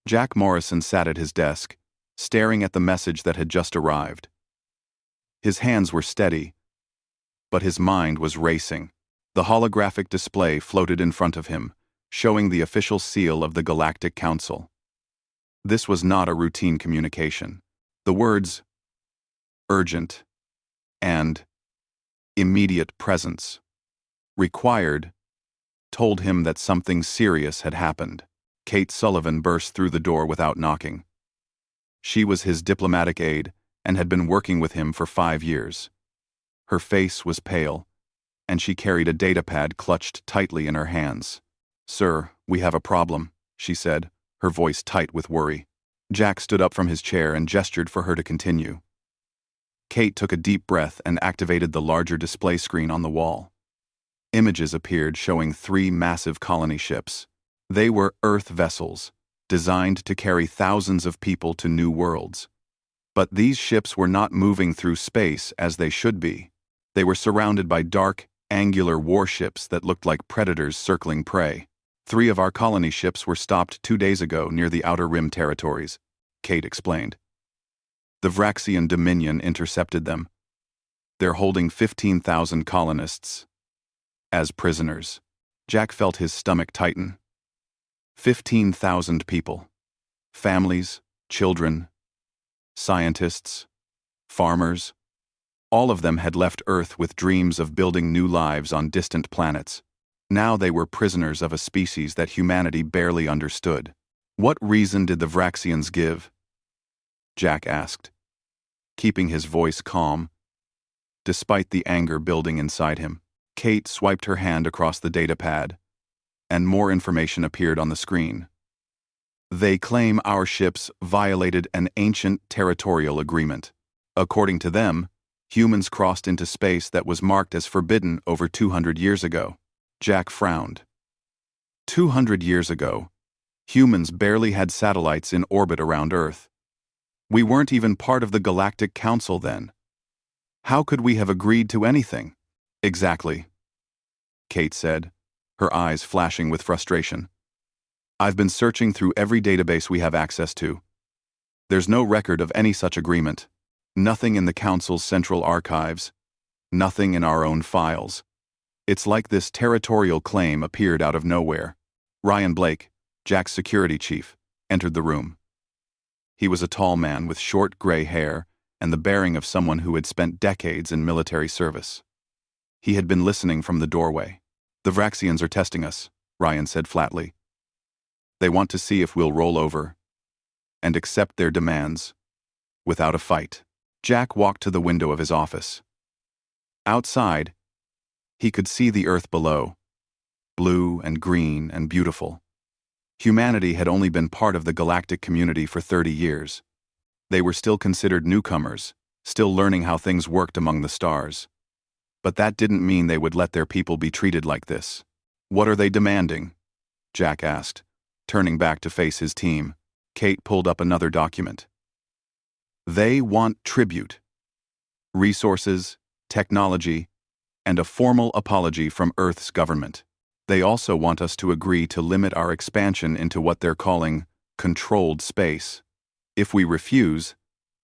Jack Morrison sat at his desk, staring at the message that had just arrived. His hands were steady, but his mind was racing. The holographic display floated in front of him, showing the official seal of the Galactic Council. This was not a routine communication. The words, urgent, and immediate presence, required, told him that something serious had happened. Kate Sullivan burst through the door without knocking. She was his diplomatic aide and had been working with him for 5 years. Her face was pale, and she carried a datapad clutched tightly in her hands. "Sir, we have a problem," she said, her voice tight with worry. Jack stood up from his chair and gestured for her to continue. Kate took a deep breath and activated the larger display screen on the wall. Images appeared showing 3 massive colony ships. They were Earth vessels, designed to carry thousands of people to new worlds. But these ships were not moving through space as they should be. They were surrounded by dark, angular warships that looked like predators circling prey. 3 of our colony ships were stopped 2 days ago near the Outer Rim territories, Kate explained. The Vraxian Dominion intercepted them. They're holding 15,000 colonists as prisoners. Jack felt his stomach tighten. 15,000 people. Families, children, scientists, farmers. All of them had left Earth with dreams of building new lives on distant planets. Now they were prisoners of a species that humanity barely understood. What reason did the Vraxians give? Jack asked, keeping his voice calm, despite the anger building inside him. Kate swiped her hand across the datapad, and more information appeared on the screen. They claim our ships violated an ancient territorial agreement. According to them, humans crossed into space that was marked as forbidden over 200 years ago. Jack frowned. 200 years ago, humans barely had satellites in orbit around Earth. We weren't even part of the Galactic Council then. How could we have agreed to anything? Exactly, Kate said, her eyes flashing with frustration. I've been searching through every database we have access to. There's no record of any such agreement. Nothing in the Council's central archives. Nothing in our own files. It's like this territorial claim appeared out of nowhere. Ryan Blake, Jack's security chief, entered the room. He was a tall man with short gray hair and the bearing of someone who had spent decades in military service. He had been listening from the doorway. "The Vraxians are testing us," Ryan said flatly. "They want to see if we'll roll over and accept their demands without a fight." Jack walked to the window of his office. Outside, he could see the Earth below, blue and green and beautiful. Humanity had only been part of the galactic community for 30 years. They were still considered newcomers, still learning how things worked among the stars. But that didn't mean they would let their people be treated like this. "What are they demanding?" Jack asked, turning back to face his team. Kate pulled up another document. "They want tribute, resources, technology, and a formal apology from Earth's government. They also want us to agree to limit our expansion into what they're calling controlled space. If we refuse,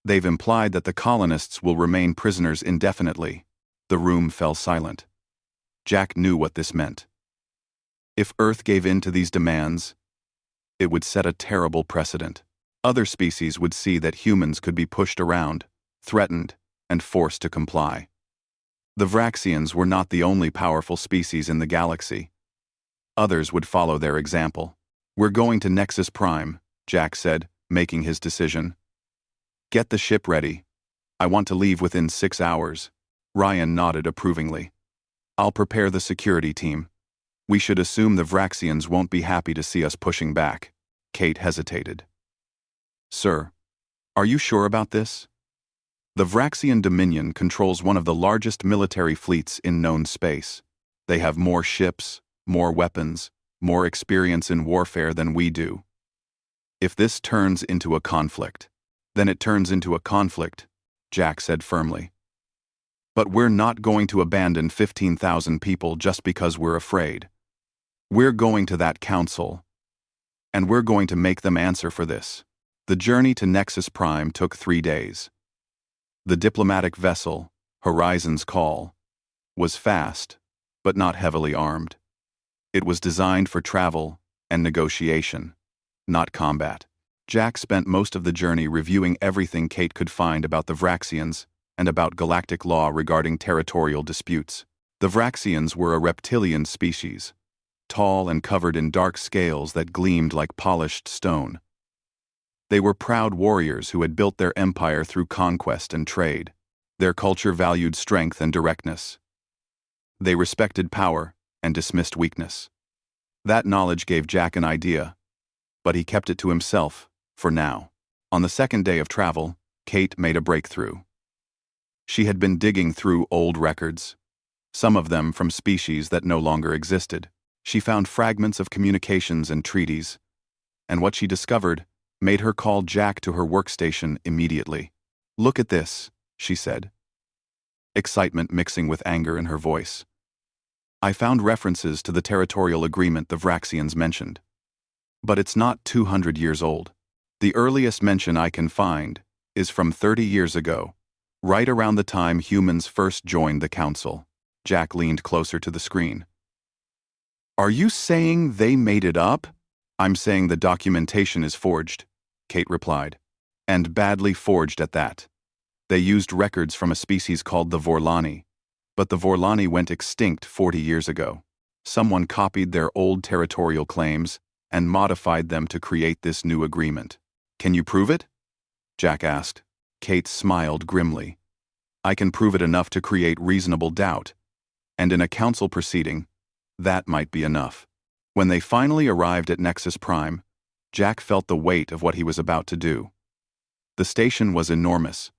they've implied that the colonists will remain prisoners indefinitely." The room fell silent. Jack knew what this meant. If Earth gave in to these demands, it would set a terrible precedent. Other species would see that humans could be pushed around, threatened, and forced to comply. The Vraxians were not the only powerful species in the galaxy. Others would follow their example. "We're going to Nexus Prime," Jack said, making his decision. "Get the ship ready. I want to leave within 6 hours." Ryan nodded approvingly. "I'll prepare the security team. We should assume the Vraxians won't be happy to see us pushing back." Kate hesitated. "Sir, are you sure about this? The Vraxian Dominion controls one of the largest military fleets in known space. They have more ships, more weapons, more experience in warfare than we do. If this turns into a conflict, then it turns into a conflict," Jack said firmly. "But we're not going to abandon 15,000 people just because we're afraid. We're going to that council, And we're going to make them answer for this. The journey to Nexus Prime took 3 days. The diplomatic vessel, Horizon's Call, was fast, but not heavily armed. It was designed for travel and negotiation, not combat. Jack spent most of the journey reviewing everything Kate could find about the Vraxians and about galactic law regarding territorial disputes. The Vraxians were a reptilian species, tall and covered in dark scales that gleamed like polished stone. They were proud warriors who had built their empire through conquest and trade. Their culture valued strength and directness. They respected power and dismissed weakness. That knowledge gave Jack an idea, but he kept it to himself, for now. On the second day of travel, Kate made a breakthrough. She had been digging through old records, some of them from species that no longer existed. She found fragments of communications and treaties, and what she discovered made her call Jack to her workstation immediately. "Look at this," she said, excitement mixing with anger in her voice. "I found references to the territorial agreement the Vraxians mentioned. But it's not 200 years old. The earliest mention I can find is from 30 years ago, right around the time humans first joined the Council." Jack leaned closer to the screen. "Are you saying they made it up?" "I'm saying the documentation is forged," Kate replied. "And badly forged at that. They used records from a species called the Vorlani, but the Vorlani went extinct 40 years ago. Someone copied their old territorial claims and modified them to create this new agreement." "Can you prove it?" Jack asked. Kate smiled grimly. "I can prove it enough to create reasonable doubt, and in a council proceeding, that might be enough." When they finally arrived at Nexus Prime, Jack felt the weight of what he was about to do. The station was enormous,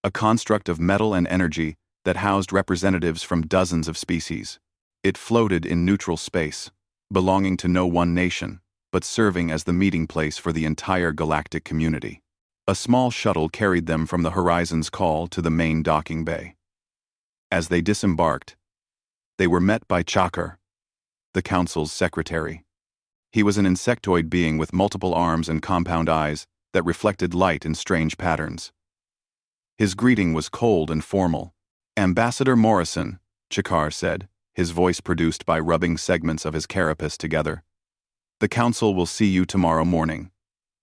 a construct of metal and energy that housed representatives from dozens of species. It floated in neutral space, belonging to no one nation, but serving as the meeting place for the entire galactic community. A small shuttle carried them from the Horizon's Call to the main docking bay. As they disembarked, they were met by Chakar, the Council's secretary. He was an insectoid being with multiple arms and compound eyes that reflected light in strange patterns. His greeting was cold and formal. "Ambassador Morrison," Chakar said, his voice produced by rubbing segments of his carapace together. "The Council will see you tomorrow morning.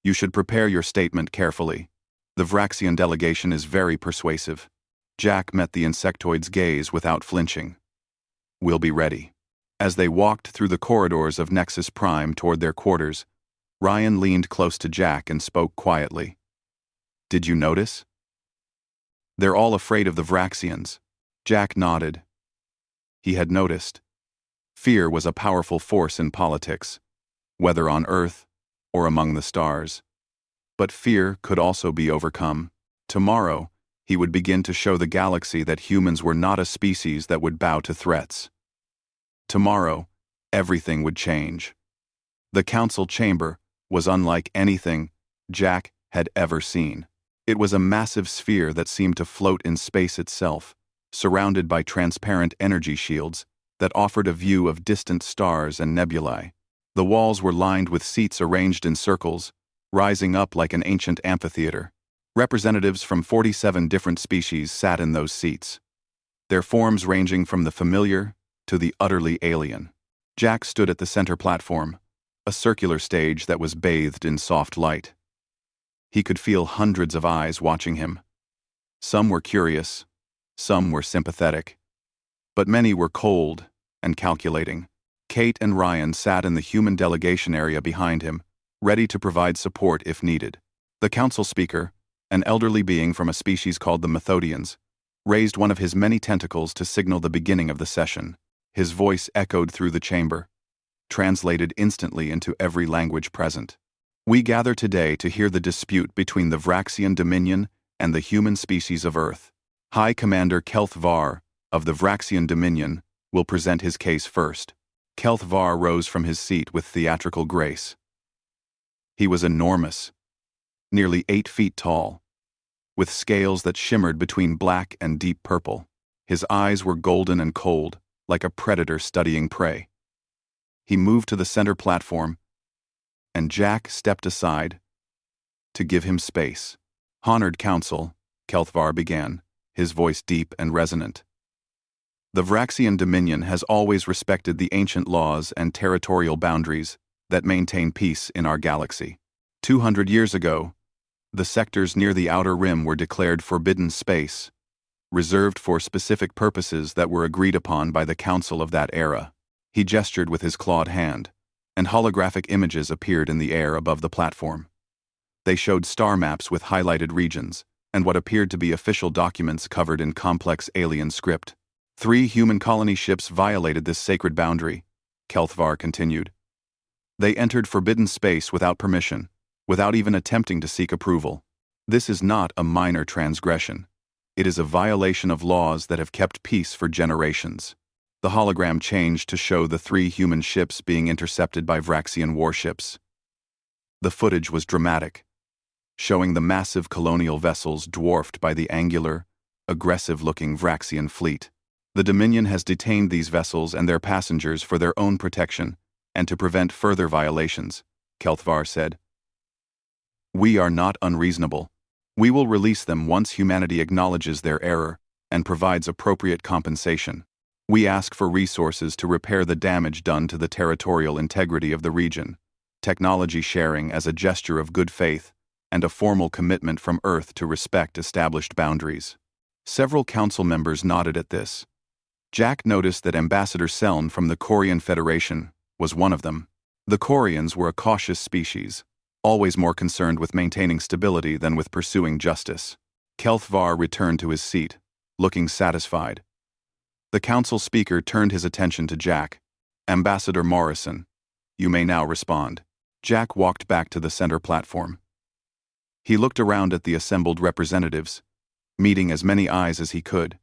You should prepare your statement carefully. The Vraxian delegation is very persuasive." Jack met the insectoid's gaze without flinching. "We'll be ready." As they walked through the corridors of Nexus Prime toward their quarters, Ryan leaned close to Jack and spoke quietly. "Did you notice? They're all afraid of the Vraxians." Jack nodded. He had noticed. Fear was a powerful force in politics, whether on Earth or among the stars. But fear could also be overcome. Tomorrow, he would begin to show the galaxy that humans were not a species that would bow to threats. Tomorrow, everything would change. The council chamber was unlike anything Jack had ever seen. It was a massive sphere that seemed to float in space itself, surrounded by transparent energy shields that offered a view of distant stars and nebulae. The walls were lined with seats arranged in circles, rising up like an ancient amphitheater. Representatives from 47 different species sat in those seats, their forms ranging from the familiar to the utterly alien. Jack stood at the center platform, a circular stage that was bathed in soft light. He could feel hundreds of eyes watching him. Some were curious, some were sympathetic, but many were cold and calculating. Kate and Ryan sat in the human delegation area behind him, ready to provide support if needed. The council speaker, an elderly being from a species called the Methodians, raised one of his many tentacles to signal the beginning of the session. His voice echoed through the chamber, translated instantly into every language present. "We gather today to hear the dispute between the Vraxian Dominion and the human species of Earth. High Commander Kelth Var of the Vraxian Dominion will present his case first." Kelth Var rose from his seat with theatrical grace. He was enormous, nearly 8 feet tall, with scales that shimmered between black and deep purple. His eyes were golden and cold, like a predator studying prey. He moved to the center platform and Jack stepped aside to give him space. "Honored Council," Kelthvar began, his voice deep and resonant. "The Vraxian Dominion has always respected the ancient laws and territorial boundaries that maintain peace in our galaxy. 200 years ago, the sectors near the Outer Rim were declared forbidden space, reserved for specific purposes that were agreed upon by the Council of that era." He gestured with his clawed hand, and holographic images appeared in the air above the platform. They showed star maps with highlighted regions, and what appeared to be official documents covered in complex alien script. 3 human colony ships violated this sacred boundary, Kelthvar continued. They entered forbidden space without permission, without even attempting to seek approval. This is not a minor transgression. It is a violation of laws that have kept peace for generations. The hologram changed to show the 3 human ships being intercepted by Vraxian warships. The footage was dramatic, showing the massive colonial vessels dwarfed by the angular, aggressive-looking Vraxian fleet. The Dominion has detained these vessels and their passengers for their own protection and to prevent further violations, Kelthvar said. "We are not unreasonable. We will release them once humanity acknowledges their error and provides appropriate compensation. We ask for resources to repair the damage done to the territorial integrity of the region, technology sharing as a gesture of good faith, and a formal commitment from Earth to respect established boundaries." Several council members nodded at this. Jack noticed that Ambassador Seln from the Corian Federation was one of them. The Corians were a cautious species, always more concerned with maintaining stability than with pursuing justice. Kelthvar returned to his seat, looking satisfied. The council speaker turned his attention to Jack. "Ambassador Morrison, you may now respond." Jack walked back to the center platform. He looked around at the assembled representatives, meeting as many eyes as he could.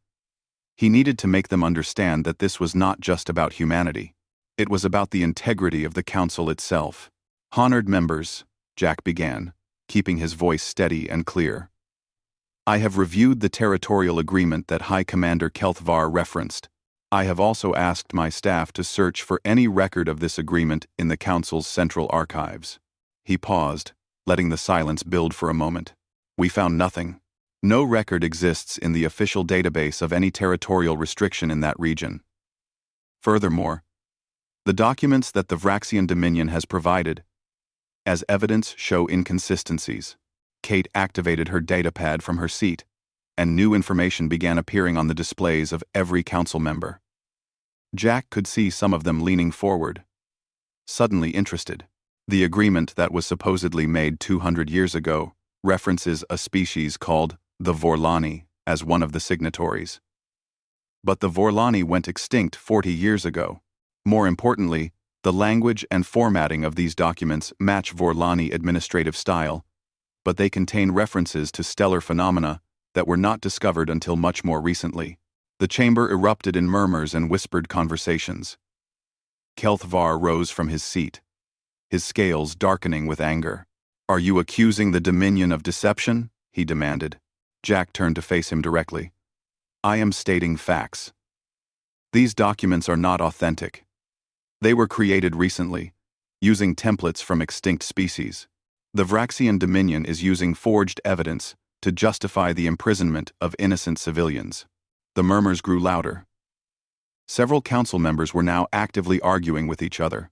He needed to make them understand that this was not just about humanity. It was about the integrity of the council itself. "Honored members," Jack began, keeping his voice steady and clear. "I have reviewed the territorial agreement that High Commander Kelthvar referenced. I have also asked my staff to search for any record of this agreement in the Council's central archives." He paused, letting the silence build for a moment. "We found nothing. No record exists in the official database of any territorial restriction in that region. Furthermore, the documents that the Vraxian Dominion has provided as evidence show inconsistencies." Kate activated her datapad from her seat, and new information began appearing on the displays of every council member. Jack could see some of them leaning forward, suddenly interested. The agreement that was supposedly made 200 years ago references a species called the Vorlani as one of the signatories. But the Vorlani went extinct 40 years ago. More importantly, the language and formatting of these documents match Vorlani administrative style, but they contain references to stellar phenomena that were not discovered until much more recently. The chamber erupted in murmurs and whispered conversations. Kelthvar rose from his seat, his scales darkening with anger. "Are you accusing the Dominion of deception?" he demanded. Jack turned to face him directly. "I am stating facts. These documents are not authentic. They were created recently, using templates from extinct species. The Vraxian Dominion is using forged evidence to justify the imprisonment of innocent civilians." The murmurs grew louder. Several council members were now actively arguing with each other.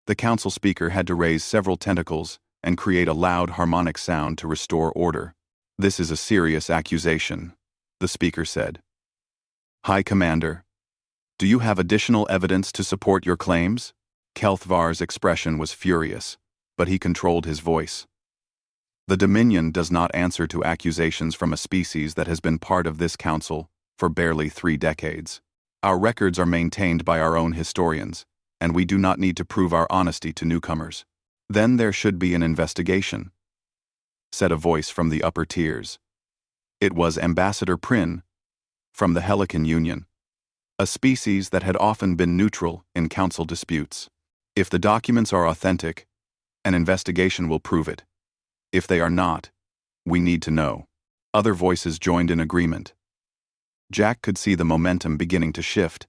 The council speaker had to raise several tentacles and create a loud harmonic sound to restore order. "This is a serious accusation," the speaker said. "High Commander, do you have additional evidence to support your claims?" Kelthvar's expression was furious, but he controlled his voice. "The Dominion does not answer to accusations from a species that has been part of this council for barely 3 decades. Our records are maintained by our own historians, and we do not need to prove our honesty to newcomers." "Then there should be an investigation," said a voice from the upper tiers. It was Ambassador Prin, from the Helican Union, a species that had often been neutral in council disputes. "If the documents are authentic, an investigation will prove it. If they are not, we need to know." Other voices joined in agreement. Jack could see the momentum beginning to shift,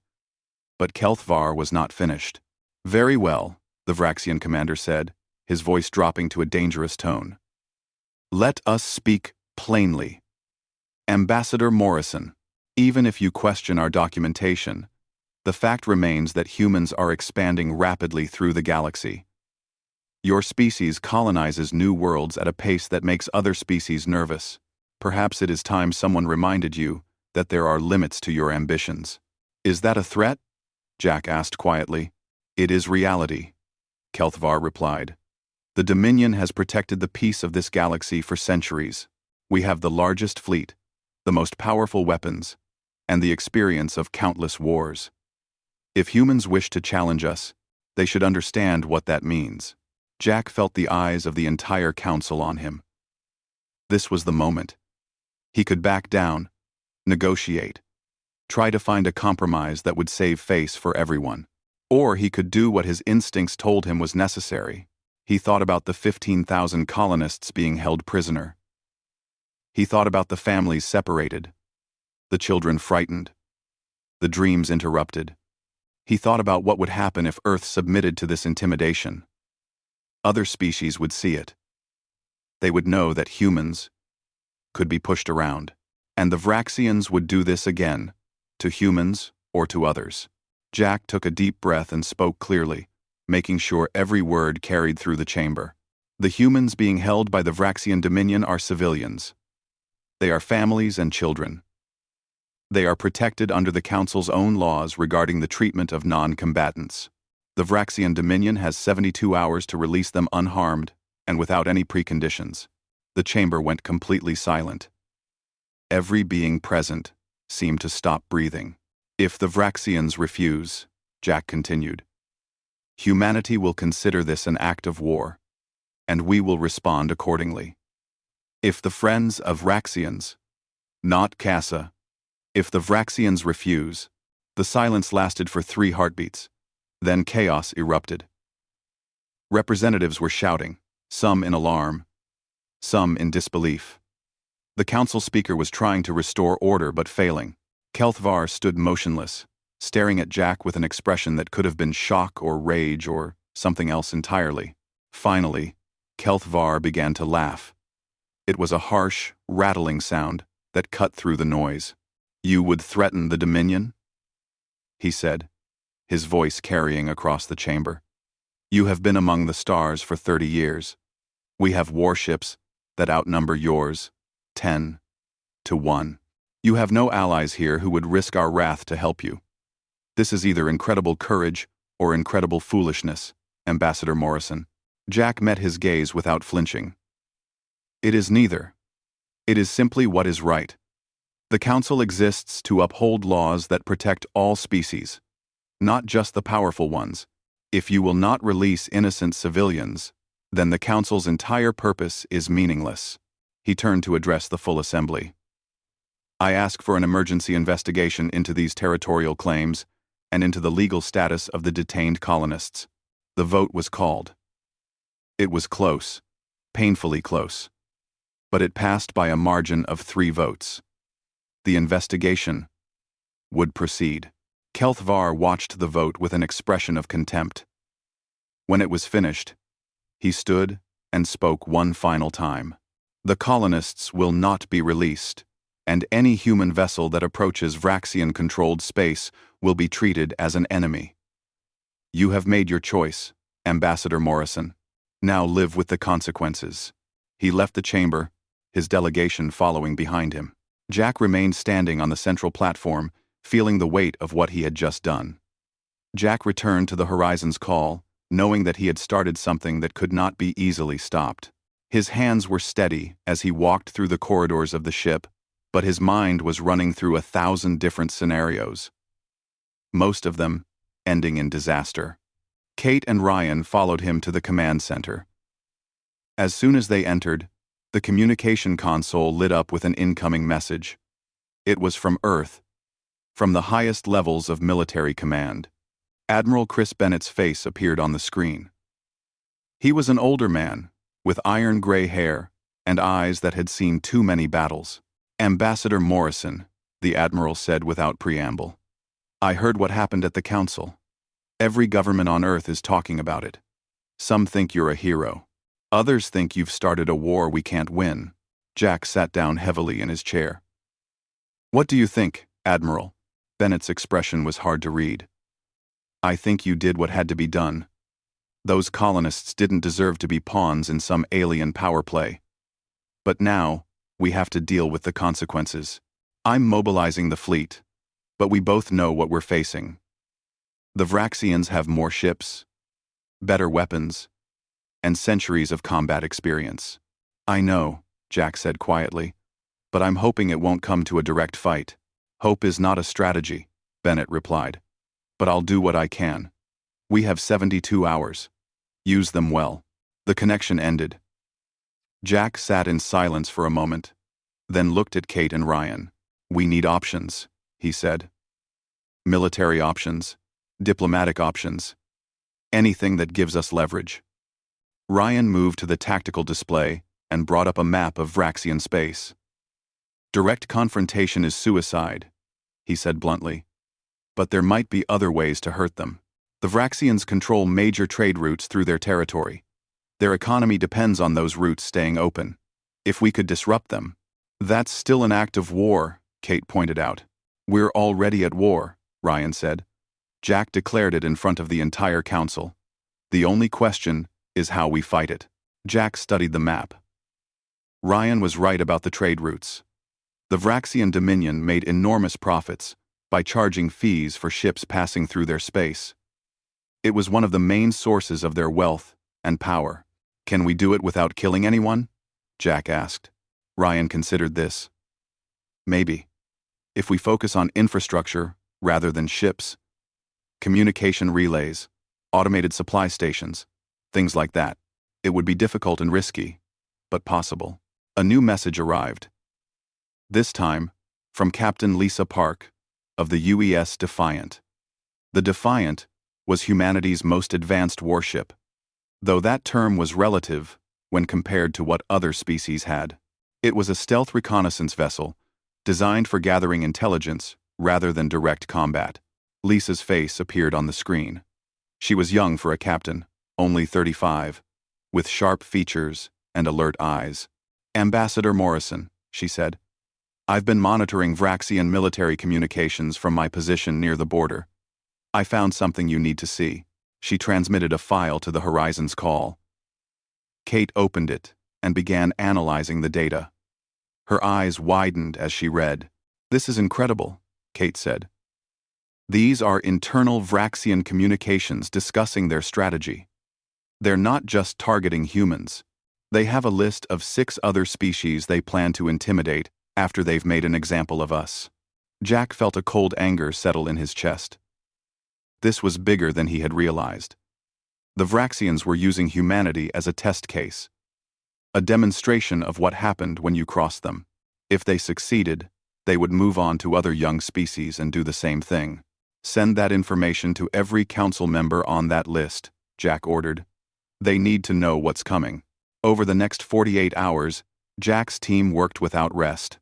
but Kelthvar was not finished. "Very well," the Vraxian commander said, his voice dropping to a dangerous tone. "Let us speak plainly. Ambassador Morrison, even if you question our documentation, the fact remains that humans are expanding rapidly through the galaxy. Your species colonizes new worlds at a pace that makes other species nervous. Perhaps it is time someone reminded you that there are limits to your ambitions." "Is that a threat?" Jack asked quietly. "It is reality," Kelthvar replied. "The Dominion has protected the peace of this galaxy for centuries. We have the largest fleet, the most powerful weapons, and the experience of countless wars. If humans wish to challenge us, they should understand what that means." Jack felt the eyes of the entire council on him. This was the moment. He could back down, negotiate, try to find a compromise that would save face for everyone. Or he could do what his instincts told him was necessary. He thought about the 15,000 colonists being held prisoner. He thought about the families separated, the children frightened, the dreams interrupted. He thought about what would happen if Earth submitted to this intimidation. Other species would see it. They would know that humans could be pushed around, and the Vraxians would do this again, to humans or to others. Jack took a deep breath and spoke clearly, making sure every word carried through the chamber. The humans being held by the Vraxian Dominion are civilians. They are families and children. They are protected under the Council's own laws regarding the treatment of non-combatants. The Vraxian Dominion has 72 hours to release them unharmed and without any preconditions. The chamber went completely silent. Every being present seemed to stop breathing. "If the Vraxians refuse," Jack continued, "humanity will consider this an act of war, and we will respond accordingly. If the friends of Vraxians, not Casa, if the Vraxians refuse," the silence lasted for 3 heartbeats. Then chaos erupted. Representatives were shouting, some in alarm, some in disbelief. The council speaker was trying to restore order but failing. Kelthvar stood motionless, staring at Jack with an expression that could have been shock or rage or something else entirely. Finally, Kelthvar began to laugh. It was a harsh, rattling sound that cut through the noise. "You would threaten the Dominion?" he said, his voice carrying across the chamber. "You have been among the stars for 30 years. We have warships that outnumber yours, 10 to 1. You have no allies here who would risk our wrath to help you. This is either incredible courage or incredible foolishness, Ambassador Morrison." Jack met his gaze without flinching. "It is neither. It is simply what is right. The Council exists to uphold laws that protect all species, not just the powerful ones. If you will not release innocent civilians, then the Council's entire purpose is meaningless." He turned to address the full assembly. "I ask for an emergency investigation into these territorial claims and into the legal status of the detained colonists." The vote was called. It was close, painfully close, but it passed by a margin of 3 votes. The investigation would proceed. Kelthvar watched the vote with an expression of contempt. When it was finished, he stood and spoke one final time. "The colonists will not be released, and any human vessel that approaches Vraxian-controlled space will be treated as an enemy. You have made your choice, Ambassador Morrison. Now live with the consequences." He left the chamber, his delegation following behind him. Jack remained standing on the central platform, feeling the weight of what he had just done. Jack returned to the Horizon's call, knowing that he had started something that could not be easily stopped. His hands were steady as he walked through the corridors of the ship, but his mind was running through 1,000 different scenarios, most of them ending in disaster. Kate and Ryan followed him to the command center. As soon as they entered, the communication console lit up with an incoming message. It was from Earth, from the highest levels of military command. Admiral Chris Bennett's face appeared on the screen. He was an older man, with iron-gray hair and eyes that had seen too many battles. "Ambassador Morrison," the Admiral said without preamble. "I heard what happened at the Council. Every government on Earth is talking about it. Some think you're a hero. Others think you've started a war we can't win. Jack sat down heavily in his chair. What do you think, Admiral? Bennett's expression was hard to read. I think you did what had to be done. Those colonists didn't deserve to be pawns in some alien power play. But now, we have to deal with the consequences. I'm mobilizing the fleet, but we both know what we're facing. The Vraxians have more ships, better weapons, and centuries of combat experience. I know, Jack said quietly, but I'm hoping it won't come to a direct fight. Hope is not a strategy, Bennett replied. But I'll do what I can. We have 72 hours. Use them well. The connection ended. Jack sat in silence for a moment, then looked at Kate and Ryan. We need options, he said. Military options, diplomatic options, anything that gives us leverage. Ryan moved to the tactical display and brought up a map of Vraxian space. Direct confrontation is suicide, he said bluntly. But there might be other ways to hurt them. The Vraxians control major trade routes through their territory. Their economy depends on those routes staying open. If we could disrupt them, that's still an act of war, Kate pointed out. We're already at war, Ryan said. Jack declared it in front of the entire council. The only question is how we fight it. Jack studied the map. Ryan was right about the trade routes. The Vraxian Dominion made enormous profits by charging fees for ships passing through their space. It was one of the main sources of their wealth and power. Can we do it without killing anyone? Jack asked. Ryan considered this. Maybe. If we focus on infrastructure rather than ships, communication relays, automated supply stations, things like that. It would be difficult and risky, but possible. A new message arrived. This time, from Captain Lisa Park, of the UES Defiant. The Defiant was humanity's most advanced warship, though that term was relative when compared to what other species had. It was a stealth reconnaissance vessel, designed for gathering intelligence rather than direct combat. Lisa's face appeared on the screen. She was young for a captain, only 35, with sharp features and alert eyes. Ambassador Morrison, she said. I've been monitoring Vraxian military communications from my position near the border. I found something you need to see. She transmitted a file to the Horizons call. Kate opened it and began analyzing the data. Her eyes widened as she read. This is incredible, Kate said. These are internal Vraxian communications discussing their strategy. They're not just targeting humans. They have a list of 6 other species they plan to intimidate after they've made an example of us. Jack felt a cold anger settle in his chest. This was bigger than he had realized. The Vraxians were using humanity as a test case. A demonstration of what happened when you crossed them. If they succeeded, they would move on to other young species and do the same thing. Send that information to every council member on that list, Jack ordered. They need to know what's coming. Over the next 48 hours, Jack's team worked without rest.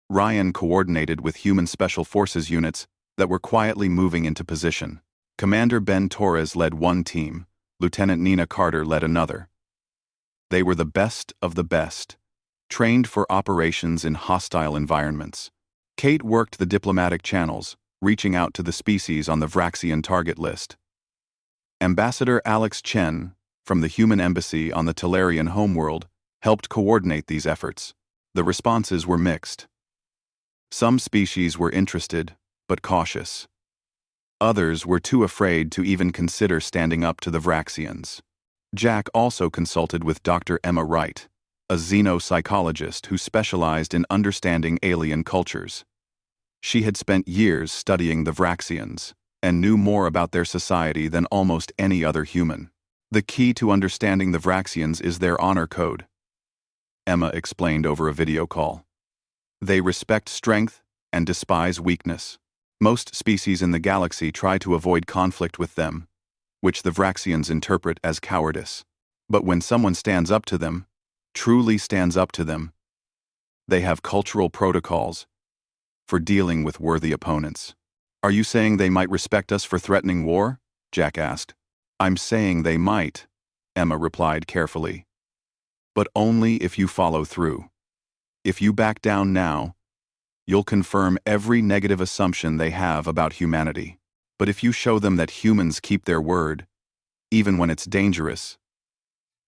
Ryan coordinated with human special forces units that were quietly moving into position. Commander Ben Torres led one team, Lieutenant Nina Carter led another. They were the best of the best, trained for operations in hostile environments. Kate worked the diplomatic channels, reaching out to the species on the Vraxian target list. Ambassador Alex Chen, from the human embassy on the Talarian homeworld, helped coordinate these efforts. The responses were mixed. Some species were interested, but cautious. Others were too afraid to even consider standing up to the Vraxians. Jack also consulted with Dr. Emma Wright, a xenopsychologist who specialized in understanding alien cultures. She had spent years studying the Vraxians and knew more about their society than almost any other human. The key to understanding the Vraxians is their honor code, Emma explained over a video call. They respect strength and despise weakness. Most species in the galaxy try to avoid conflict with them, which the Vraxians interpret as cowardice. But when someone stands up to them, truly stands up to them, they have cultural protocols for dealing with worthy opponents. Are you saying they might respect us for threatening war? Jack asked. I'm saying they might, Emma replied carefully. But only if you follow through. If you back down now, you'll confirm every negative assumption they have about humanity. But if you show them that humans keep their word, even when it's dangerous,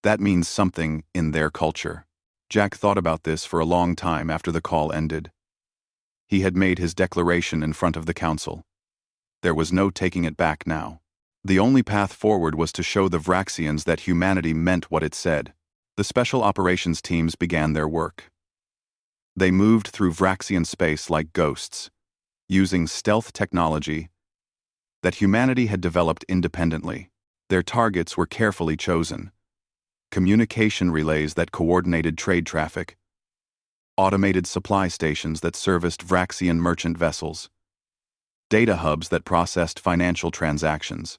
that means something in their culture. Jack thought about this for a long time after the call ended. He had made his declaration in front of the council. There was no taking it back now. The only path forward was to show the Vraxians that humanity meant what it said. The special operations teams began their work. They moved through Vraxian space like ghosts, using stealth technology that humanity had developed independently. Their targets were carefully chosen. Communication relays that coordinated trade traffic, automated supply stations that serviced Vraxian merchant vessels, data hubs that processed financial transactions.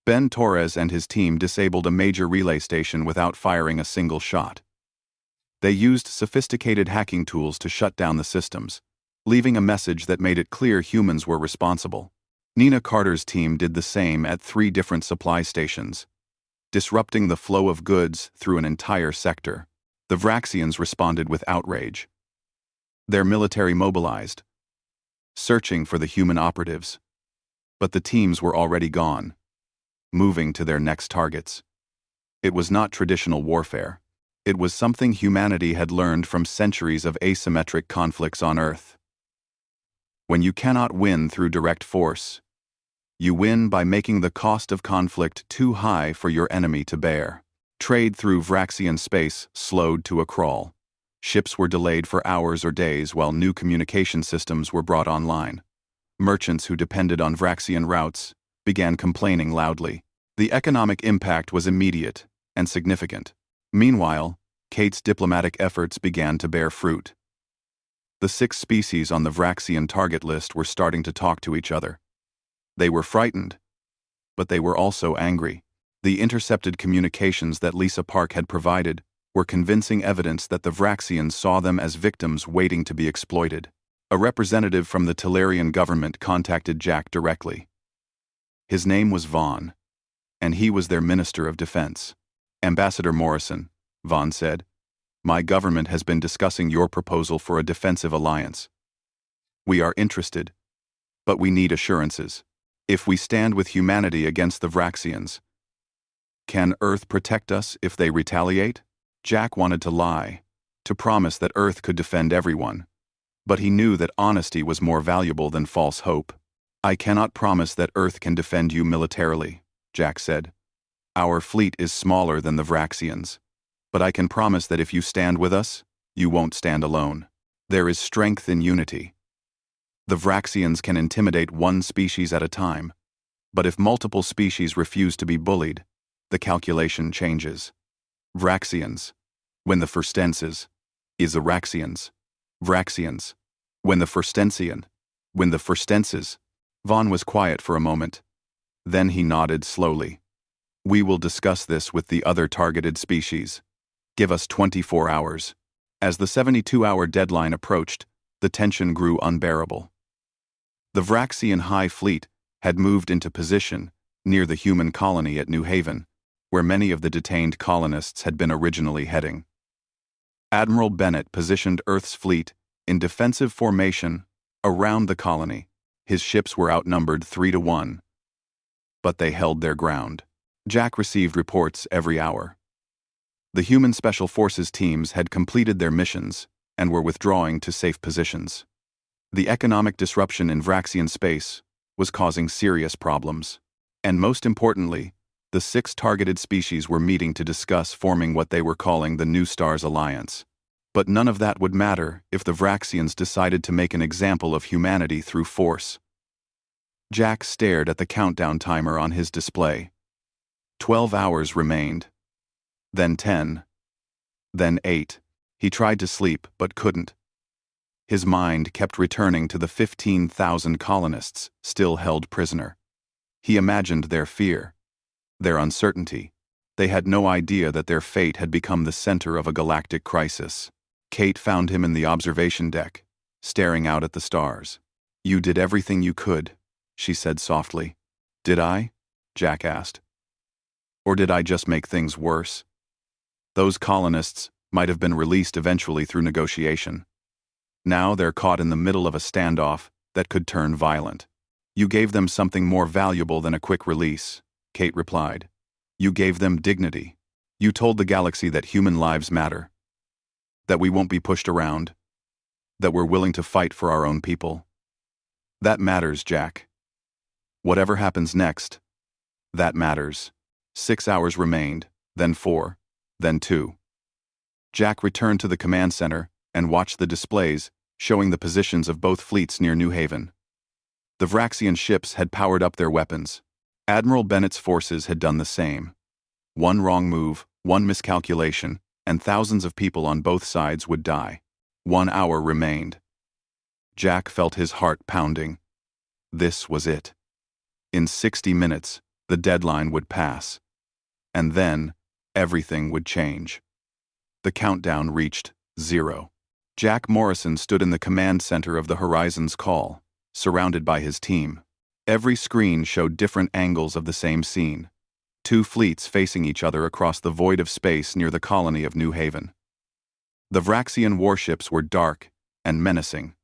Ben Torres and his team disabled a major relay station without firing a single shot. They used sophisticated hacking tools to shut down the systems, leaving a message that made it clear humans were responsible. Nina Carter's team did the same at 3 different supply stations, disrupting the flow of goods through an entire sector. The Vraxians responded with outrage. Their military mobilized, searching for the human operatives. But the teams were already gone, moving to their next targets. It was not traditional warfare. It was something humanity had learned from centuries of asymmetric conflicts on Earth. When you cannot win through direct force, you win by making the cost of conflict too high for your enemy to bear. Trade through Vraxian space slowed to a crawl. Ships were delayed for hours or days while new communication systems were brought online. Merchants who depended on Vraxian routes began complaining loudly. The economic impact was immediate and significant. Meanwhile, Kate's diplomatic efforts began to bear fruit. The 6 species on the Vraxian target list were starting to talk to each other. They were frightened, but they were also angry. The intercepted communications that Lisa Park had provided were convincing evidence that the Vraxians saw them as victims waiting to be exploited. A representative from the Tellurian government contacted Jack directly. His name was Vaughn, and he was their Minister of Defense. Ambassador Morrison, Vaughn said, my government has been discussing your proposal for a defensive alliance. We are interested, but we need assurances. If we stand with humanity against the Vraxians, can Earth protect us if they retaliate? Jack wanted to lie, to promise that Earth could defend everyone, but he knew that honesty was more valuable than false hope. I cannot promise that Earth can defend you militarily, Jack said. Our fleet is smaller than the Vraxians, but I can promise that if you stand with us, you won't stand alone. There is strength in unity. The Vraxians can intimidate one species at a time, but if multiple species refuse to be bullied, the calculation changes. Vraxians, when the firstenses, is the Vraxians. Vraxians, when the firstensian, when the firstenses. Vaughn was quiet for a moment. Then he nodded slowly. We will discuss this with the other targeted species. Give us 24 hours. As the 72-hour deadline approached, the tension grew unbearable. The Vraxian High Fleet had moved into position near the human colony at New Haven, where many of the detained colonists had been originally heading. Admiral Bennett positioned Earth's fleet in defensive formation around the colony. His ships were outnumbered 3-1, but they held their ground. Jack received reports every hour. The human special forces teams had completed their missions and were withdrawing to safe positions. The economic disruption in Vraxian space was causing serious problems, and most importantly, the 6 targeted species were meeting to discuss forming what they were calling the New Stars Alliance. But none of that would matter if the Vraxians decided to make an example of humanity through force. Jack stared at the countdown timer on his display. 12 hours remained. Then 10. Then 8. He tried to sleep, but couldn't. His mind kept returning to the 15,000 colonists still held prisoner. He imagined their fear, their uncertainty. They had no idea that their fate had become the center of a galactic crisis. Kate found him in the observation deck, staring out at the stars. You did everything you could, she said softly. Did I? Jack asked. Or did I just make things worse? Those colonists might have been released eventually through negotiation. Now they're caught in the middle of a standoff that could turn violent. You gave them something more valuable than a quick release, Kate replied. You gave them dignity. You told the galaxy that human lives matter, that we won't be pushed around, that we're willing to fight for our own people. That matters, Jack. Whatever happens next, that matters. 6 hours remained, then 4, then 2. Jack returned to the command center and watched the displays showing the positions of both fleets near New Haven. The Vraxian ships had powered up their weapons. Admiral Bennett's forces had done the same. One wrong move, one miscalculation, and thousands of people on both sides would die. 1 hour remained. Jack felt his heart pounding. This was it. In 60 minutes, the deadline would pass. And then, everything would change. The countdown reached 0. Jack Morrison stood in the command center of the Horizon's call, surrounded by his team. Every screen showed different angles of the same scene. 2 fleets facing each other across the void of space near the colony of New Haven. The Vraxian warships were dark and menacing.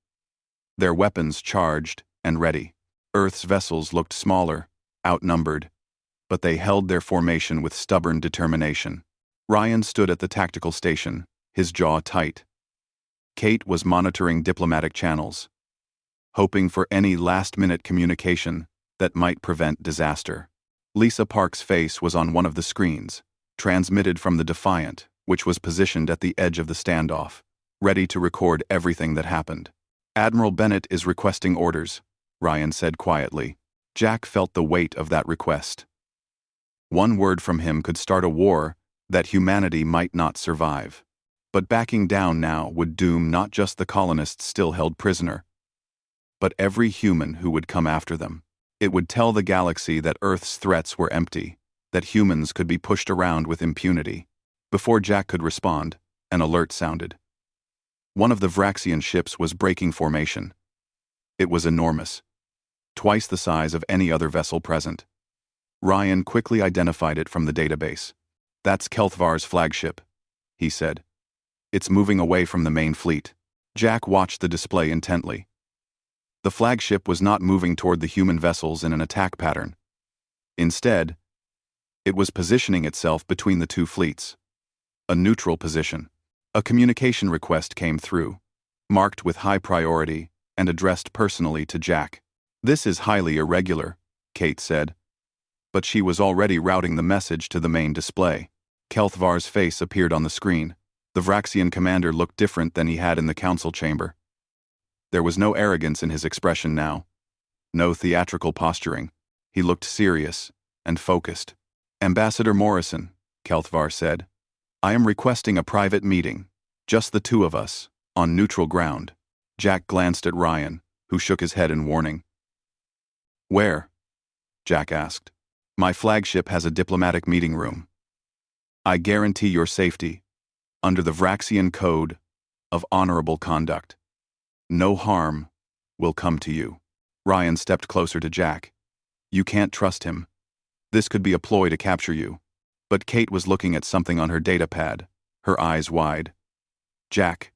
Their weapons charged and ready. Earth's vessels looked smaller, outnumbered, but they held their formation with stubborn determination. Ryan stood at the tactical station, his jaw tight. Kate was monitoring diplomatic channels, hoping for any last-minute communication that might prevent disaster. Lisa Park's face was on one of the screens, transmitted from the Defiant, which was positioned at the edge of the standoff, ready to record everything that happened. Admiral Bennett is requesting orders, Ryan said quietly. Jack felt the weight of that request. One word from him could start a war that humanity might not survive. But backing down now would doom not just the colonists still held prisoner, but every human who would come after them. It would tell the galaxy that Earth's threats were empty, that humans could be pushed around with impunity. Before Jack could respond, an alert sounded. One of the Vraxian ships was breaking formation. It was enormous, twice the size of any other vessel present. Ryan quickly identified it from the database. That's Kelthvar's flagship, he said. It's moving away from the main fleet. Jack watched the display intently. The flagship was not moving toward the human vessels in an attack pattern. Instead, it was positioning itself between the 2 fleets. A neutral position. A communication request came through, marked with high priority and addressed personally to Jack. This is highly irregular, Kate said. But she was already routing the message to the main display. Kelthvar's face appeared on the screen. The Vraxian commander looked different than he had in the council chamber. There was no arrogance in his expression now. No theatrical posturing. He looked serious and focused. Ambassador Morrison, Kelthvar said, I am requesting a private meeting. Just the 2 of us, on neutral ground. Jack glanced at Ryan, who shook his head in warning. Where? Jack asked. My flagship has a diplomatic meeting room. I guarantee your safety, under the Vraxian Code of Honorable Conduct. No harm will come to you. Ryan stepped closer to Jack. You can't trust him. This could be a ploy to capture you. But Kate was looking at something on her datapad, her eyes wide. Jack,